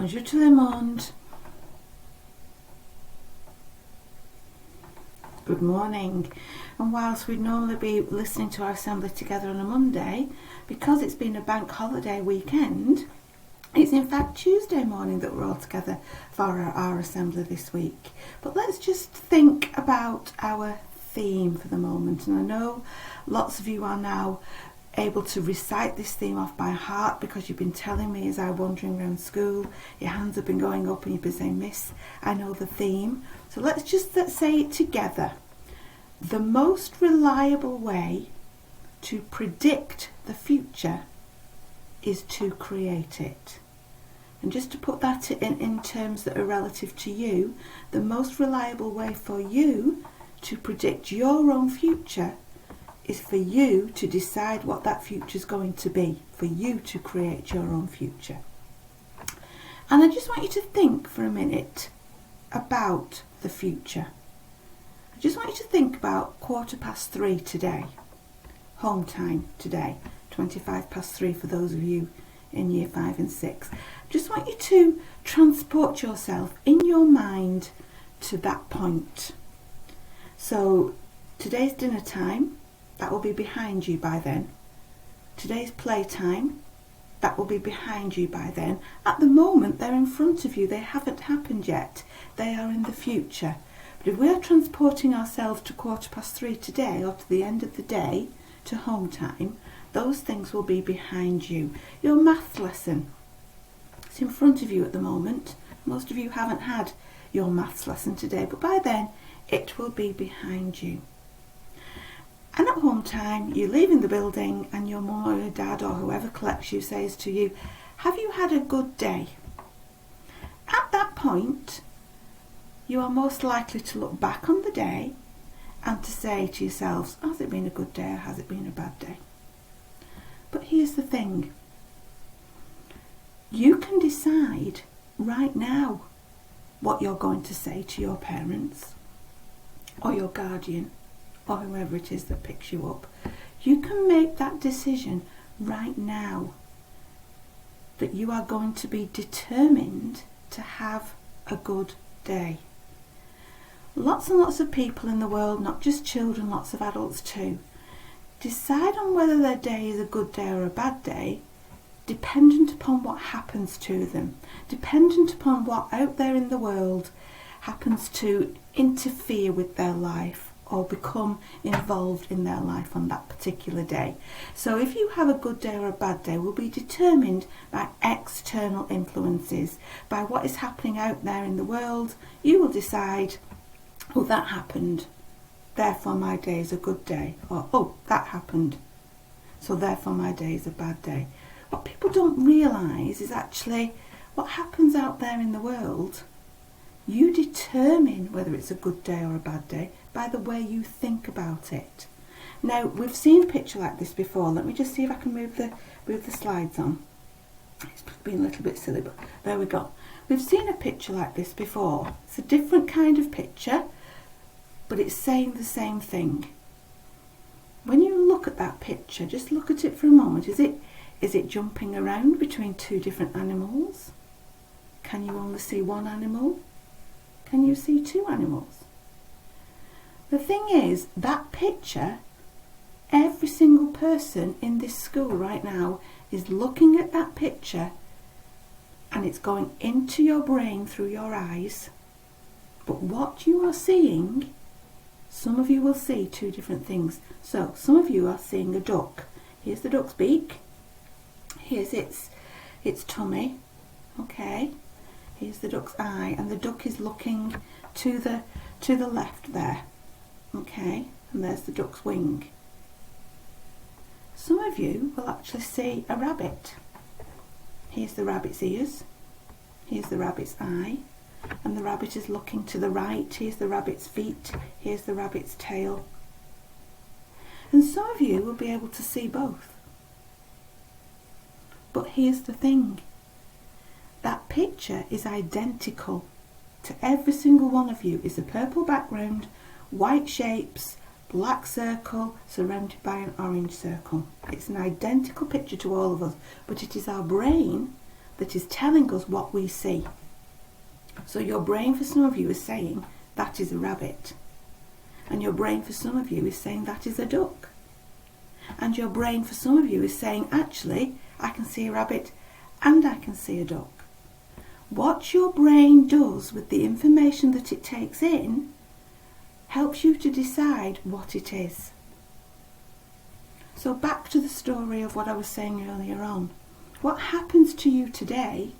Bonjour tout le monde. Good morning. And whilst we'd normally be listening to our assembly together on a Monday, because it's been a bank holiday weekend, it's in fact Tuesday morning that we're all together for our assembly this week. But let's just think about our theme for the moment. And I know lots of you are now able to recite this theme off by heart because you've been telling me as I'm wandering around school, your hands have been going up and you've been saying, Miss, I know the theme. So let's say it together. The most reliable way to predict the future is to create it. And just to put that in terms that are relative to you, the most reliable way for you to predict your own future is for you to decide what that future is going to be, for you to create your own future. And I just want you to think for a minute about the future. I just want you to think about 3:15 today, home time today, 3:25 for those of you in year 5 and 6. I just want you to transport yourself in your mind to that point. So today's dinner time, that will be behind you by then. Today's playtime, that will be behind you by then. At the moment, they're in front of you. They haven't happened yet. They are in the future. But if we're transporting ourselves to 3:15 today, or to the end of the day, to home time, those things will be behind you. Your maths lesson, it's in front of you at the moment. Most of you haven't had your maths lesson today, but by then, it will be behind you. And at home time, you're leaving the building and your mum or your dad or whoever collects you says to you, have you had a good day? At that point, you are most likely to look back on the day and to say to yourselves, has it been a good day or has it been a bad day? But here's the thing. You can decide right now what you're going to say to your parents or your guardian or whoever it is that picks you up. You can make that decision right now that you are going to be determined to have a good day. Lots and lots of people in the world, not just children, lots of adults too, decide on whether their day is a good day or a bad day dependent upon what happens to them, dependent upon what out there in the world happens to interfere with their life or become involved in their life on that particular day. So if you have a good day or a bad day will be determined by external influences, by what is happening out there in the world. You will decide, oh, that happened, therefore my day is a good day, or oh, that happened, so therefore my day is a bad day. What people don't realise is actually what happens out there in the world. You determine whether it's a good day or a bad day by the way you think about it. Now, we've seen a picture like this before. Let me just see if I can move the slides on. It's been a little bit silly, but there we go. We've seen a picture like this before. It's a different kind of picture, but it's saying the same thing. When you look at that picture, just look at it for a moment. Is it jumping around between two different animals? Can you only see one animal? Can you see two animals? The thing is, that picture, every single person in this school right now is looking at that picture and it's going into your brain through your eyes. But what you are seeing, some of you will see two different things. So, some of you are seeing a duck. Here's the duck's beak. Here's its tummy. Okay. Here's the duck's eye, and the duck is looking to the left there. Okay, and there's the duck's wing. Some of you will actually see a rabbit. Here's the rabbit's ears. Here's the rabbit's eye, and the rabbit is looking to the right. Here's the rabbit's feet. Here's the rabbit's tail. And some of you will be able to see both. But here's the thing. That picture is identical to every single one of you. It's a purple background, white shapes, black circle surrounded by an orange circle. It's an identical picture to all of us, but it is our brain that is telling us what we see. So your brain for some of you is saying that is a rabbit, and your brain for some of you is saying that is a duck, and your brain for some of you is saying actually I can see a rabbit and I can see a duck. What your brain does with the information that it takes in helps you to decide what it is. So back to the story of what I was saying earlier on. What happens to you today,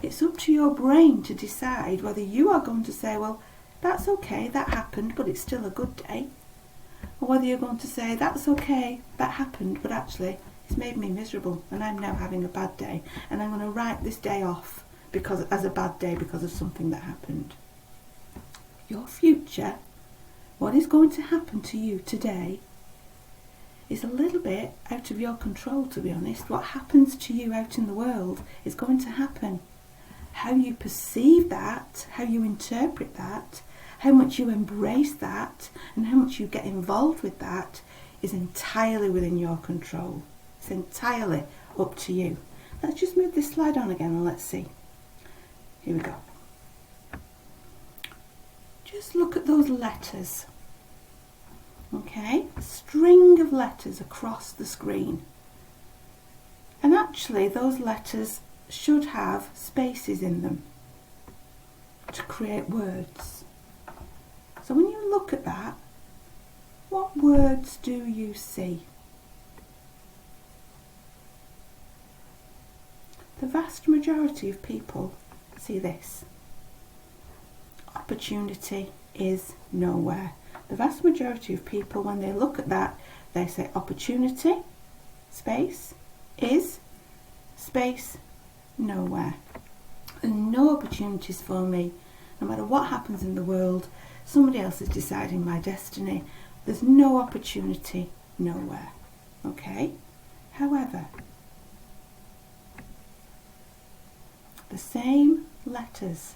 it's up to your brain to decide whether you are going to say, well, that's okay, that happened, but it's still a good day. Or whether you're going to say, that's okay, that happened, but actually it's made me miserable and I'm now having a bad day and I'm going to write this day off as a bad day because of something that happened. Your future, what is going to happen to you today, is a little bit out of your control, to be honest. What happens to you out in the world is going to happen. How you perceive that, how you interpret that, how much you embrace that, and how much you get involved with that is entirely within your control. It's entirely up to you. Let's just move this slide on again and let's see. Here we go. Just look at those letters. Okay, a string of letters across the screen. And actually those letters should have spaces in them to create words. So when you look at that, what words do you see? The vast majority of people see this. Opportunity is nowhere. The vast majority of people, when they look at that, they say opportunity, space, is, space, nowhere. And no opportunities for me. No matter what happens in the world, somebody else is deciding my destiny. There's no opportunity, nowhere. Okay? However, the same letters,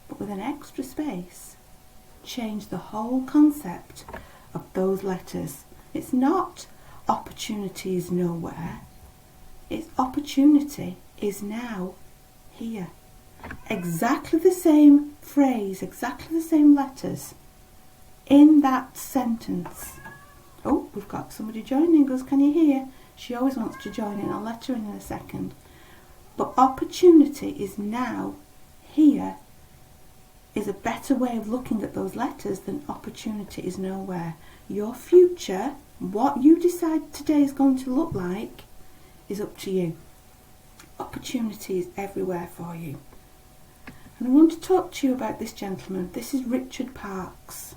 but with an extra space, change the whole concept of those letters. It's not opportunity is nowhere. It's opportunity is now here. Exactly the same phrase, exactly the same letters in that sentence. Oh, we've got somebody joining us. Can you hear? She always wants to join in. I'll let her in a second. But opportunity is now here is a better way of looking at those letters than opportunity is nowhere. Your future, what you decide today is going to look like, is up to you. Opportunity is everywhere for you. And I want to talk to you about this gentleman. This is Richard Parkes.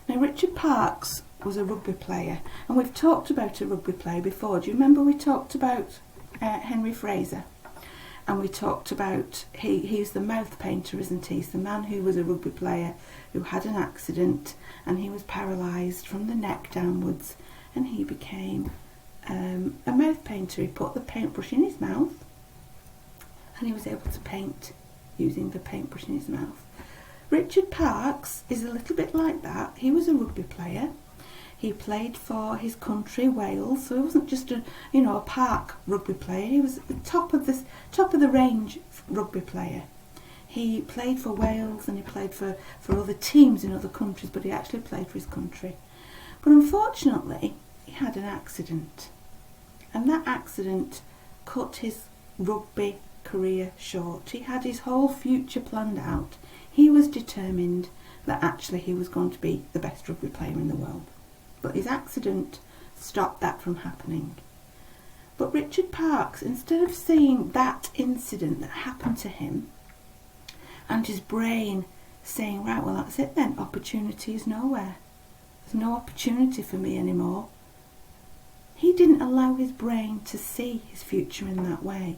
Now, Richard Parkes was a rugby player, and we've talked about a rugby player before. Do you remember we talked about Henry Fraser? And we talked about, he's the mouth painter, isn't he? He's the man who was a rugby player who had an accident and he was paralysed from the neck downwards, and he became a mouth painter. He put the paintbrush in his mouth and he was able to paint using the paintbrush in his mouth. Richard Parkes is a little bit like that. He was a rugby player. He played for his country, Wales, so he wasn't just a park rugby player. He was the top of the range rugby player. He played for Wales and he played for other teams in other countries, but he actually played for his country. But unfortunately, he had an accident, and that accident cut his rugby career short. He had his whole future planned out. He was determined that actually he was going to be the best rugby player in the world. But his accident stopped that from happening. But Richard Parkes, instead of seeing that incident that happened to him and his brain saying, right, well, that's it then, opportunity is nowhere. There's no opportunity for me anymore. He didn't allow his brain to see his future in that way.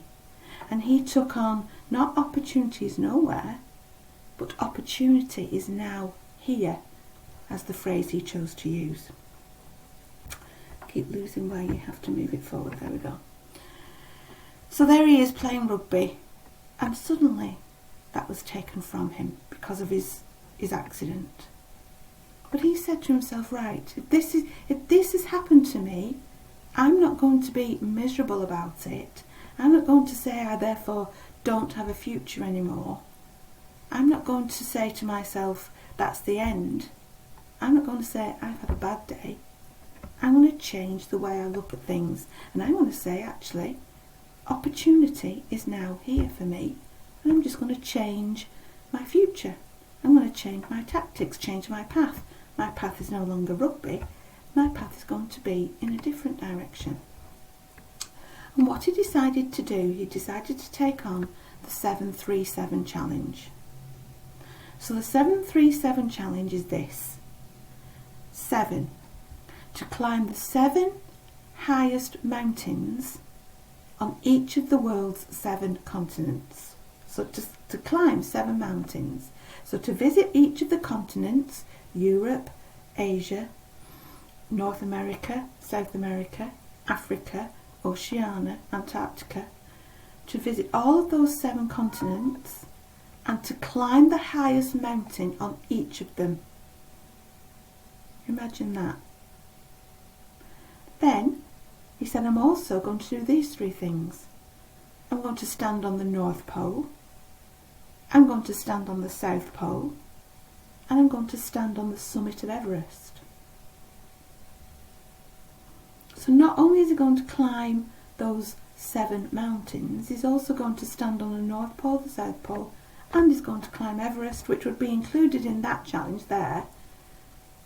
And he took on not opportunity is nowhere, but opportunity is now here, as the phrase he chose to use. Keep losing where you have to move it forward. There we go. So there he is playing rugby, and suddenly that was taken from him because of his accident. But he said to himself, right, if this has happened to me, I'm not going to be miserable about it. I'm not going to say I therefore don't have a future anymore. I'm not going to say to myself, that's the end. I'm not going to say I've had a bad day. I'm going to change the way I look at things, and I'm going to say, actually, opportunity is now here for me, and I'm just going to change my future. I'm going to change my tactics, change my path. My path is no longer rugby. My path is going to be in a different direction. And what he decided to do, he decided to take on the 737 challenge. So the 737 challenge is this. 7. To climb the 7 highest mountains on each of the world's 7 continents. So to climb 7 mountains. So to visit each of the continents, Europe, Asia, North America, South America, Africa, Oceania, Antarctica, to visit all of those 7 continents and to climb the highest mountain on each of them. Imagine that. Then he said, I'm also going to do these 3 things. I'm going to stand on the North Pole, I'm going to stand on the South Pole, and I'm going to stand on the summit of Everest. So not only is he going to climb those 7 mountains, he's also going to stand on the North Pole, the South Pole, and he's going to climb Everest, which would be included in that challenge there.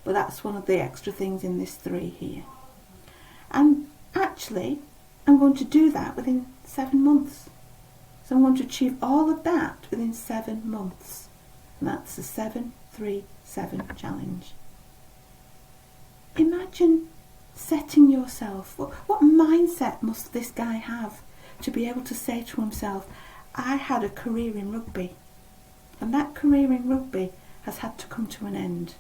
But that's one of the extra things in this 3 here. And actually, I'm going to do that within 7 months. So I'm going to achieve all of that within 7 months. And that's the 737 challenge. Imagine setting yourself, what mindset must this guy have to be able to say to himself, I had a career in rugby, and that career in rugby has had to come to an end.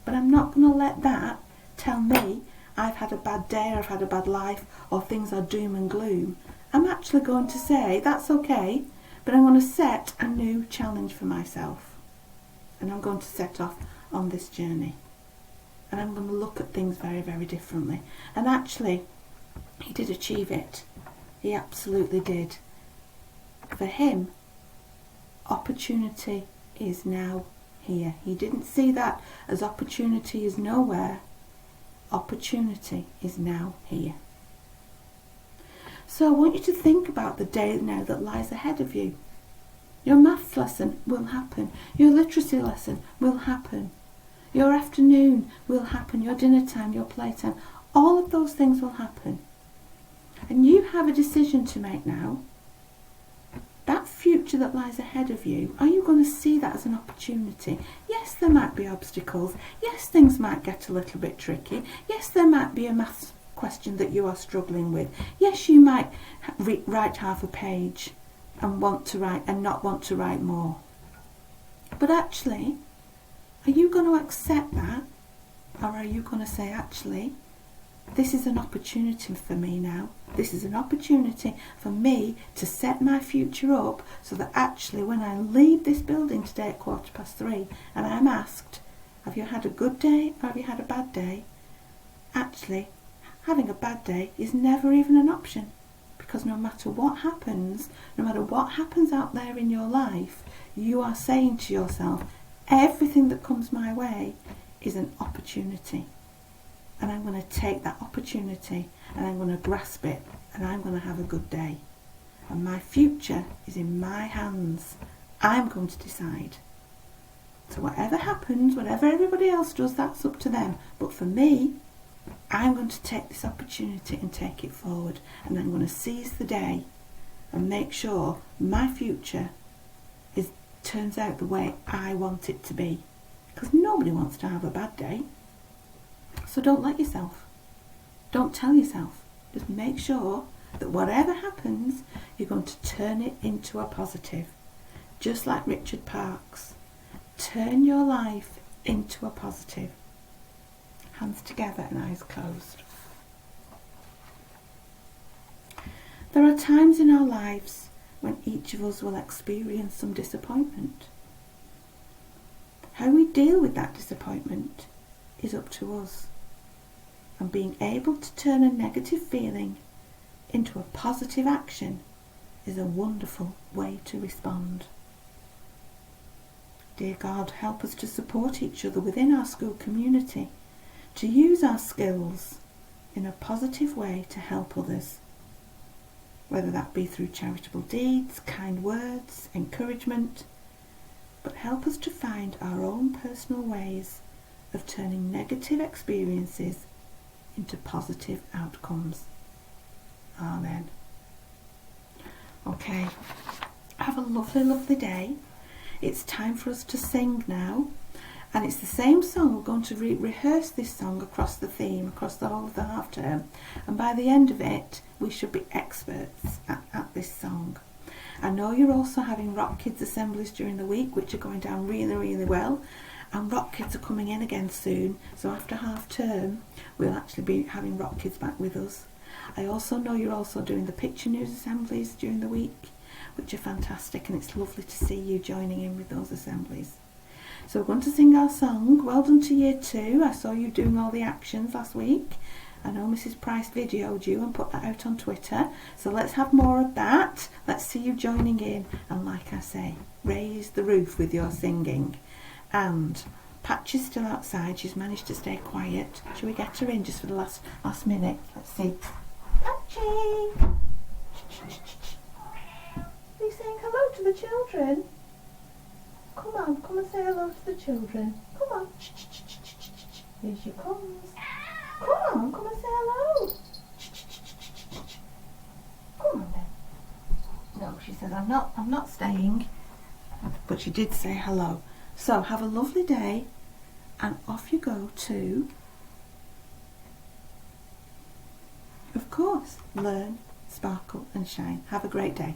But I'm not going to let that tell me I've had a bad day, or I've had a bad life, or things are doom and gloom. I'm actually going to say, that's okay, but I'm going to set a new challenge for myself. And I'm going to set off on this journey. And I'm going to look at things very, very differently. And actually, he did achieve it. He absolutely did. For him, opportunity is now here. He didn't see that as opportunity is nowhere. Opportunity is now here. So I want you to think about the day now that lies ahead of you. Your maths lesson will happen. Your literacy lesson will happen. Your afternoon will happen. Your dinner time, your playtime. All of those things will happen. And you have a decision to make now. That future that lies ahead of you, are you going to see that as an opportunity? Yes, there might be obstacles. Yes, things might get a little bit tricky. Yes, there might be a maths question that you are struggling with. Yes, you might write half a page and want to write and not want to write more. But actually, are you going to accept that? Or are you going to say, actually, this is an opportunity for me now. This is an opportunity for me to set my future up so that actually when I leave this building today at 3:15 and I'm asked, have you had a good day or have you had a bad day? Actually, having a bad day is never even an option, because no matter what happens out there in your life, you are saying to yourself, everything that comes my way is an opportunity. And I'm going to take that opportunity and I'm going to grasp it and I'm going to have a good day. And my future is in my hands. I'm going to decide. So whatever happens, whatever everybody else does, that's up to them. But for me, I'm going to take this opportunity and take it forward. And I'm going to seize the day and make sure my future turns out the way I want it to be. Because nobody wants to have a bad day. So don't let yourself. Don't tell yourself. Just make sure that whatever happens, you're going to turn it into a positive. Just like Richard Parkes. Turn your life into a positive. Hands together and eyes closed. There are times in our lives when each of us will experience some disappointment. How we deal with that disappointment is up to us. And being able to turn a negative feeling into a positive action is a wonderful way to respond. Dear God, help us to support each other within our school community, to use our skills in a positive way to help others, whether that be through charitable deeds, kind words, encouragement, but help us to find our own personal ways of turning negative experiences into positive outcomes. Amen. Okay, have a lovely, lovely day. It's time for us to sing now, and it's the same song. We're going to rehearse this song across the theme, across the whole of the half term, and by the end of it we should be experts at this song. I know you're also having Rock Kids assemblies during the week, which are going down really, really well, and Rock Kids are coming in again soon, so after half term we'll actually be having Rock Kids back with us. I also know you're also doing the picture news assemblies during the week, which are fantastic, and it's lovely to see you joining in with those assemblies. So we're going to sing our song. Well done to year 2. I saw you doing all the actions last week. I know Mrs. Price videoed you and put that out on Twitter, so let's have more of that. Let's see you joining in, and like I say, raise the roof with your singing. And Patch is still outside. She's managed to stay quiet. Shall we get her in just for the last minute? Let's see. Patchy! Are you saying hello to the children? Come on, come and say hello to the children. Come on. Here she comes. Come on, come and say hello. Come on then. No, she says, I'm not staying. But she did say hello. So have a lovely day, and off you go to, of course, learn, sparkle and shine. Have a great day.